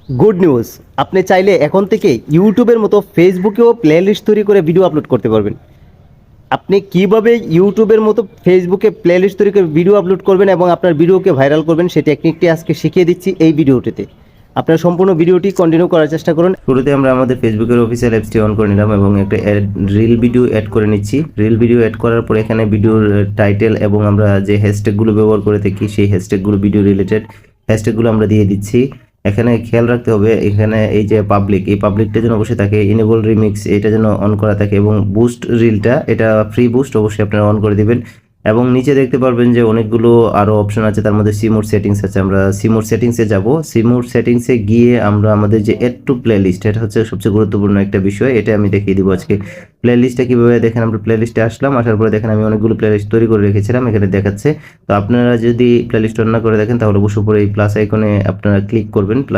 Good news, আপনি চাইলে এখন থেকে ইউটিউবের মতো ফেসবুকেও প্লেলিস্ট তৈরি করে ভিডিও আপলোড করতে পারবেন। আপনি কিভাবে ইউটিউবের মতো ফেসবুকে প্লেলিস্ট তৈরি করে ভিডিও আপলোড করবেন এবং আপনার ভিডিওকে ভাইরাল করবেন সেই টেকনিকটি আজকে শিখিয়ে দিচ্ছি এই ভিডিওটিতে। আপনার সম্পূর্ণ ভিডিওটি কন্টিনিউ করার চেষ্টা করুন। শুরুতে আমরা আমাদের ফেসবুকের অফিসিয়াল অ্যাপসটি অন করে নিলাম এবং একটা রিল ভিডিও অ্যাড করে নিচ্ছি। রিল ভিডিও অ্যাড করার পর এখানে ভিডিওর টাইটেল এবং আমরা যে হ্যাশট্যাগুলো ব্যবহার করে থাকি সেই হ্যাশট্যাগুলো, ভিডিও রিলেটেড হ্যাশট্যাগুলো আমরা দিয়ে দিচ্ছি। এখানে খেয়াল রাখতে হবে, এখানে এই যে পাবলিক, এই পাবলিকটা যেন অবশ্যই থাকে, ইনেবল রিমিক্স এটা যেন অন করা থাকে এবং বুস্ট রিলটা, এটা ফ্রি বুস্ট অবশ্যই আপনারা অন করে দিবেন। এবং নিচে দেখতে পারবেন যে অনেকগুলো আরও অপশন আছে, তার মধ্যে সিমোড সেটিংস আছে। আমরা সিমোড সেটিংসে যাব। সিমোড সেটিংসে গিয়ে আমরা আমাদের যে এড টু প্লে লিস্ট, এটা হচ্ছে সবচেয়ে গুরুত্বপূর্ণ একটা বিষয়, এটা আমি দেখিয়ে দিব আজকে। প্লে লিস্টটা কীভাবে দেখেন, আমরা প্লে লিস্টে আসলাম, আসার পরে দেখেন আমি অনেকগুলো প্লে লিস্ট তৈরি করে রেখেছিলাম, এখানে দেখাচ্ছে। তো আপনারা যদি প্লে লিস্ট অন না করে দেখেন তাহলে অবশ্যই উপরে এই প্লাস আইকনে আপনারা ক্লিক করবেন। প্লাস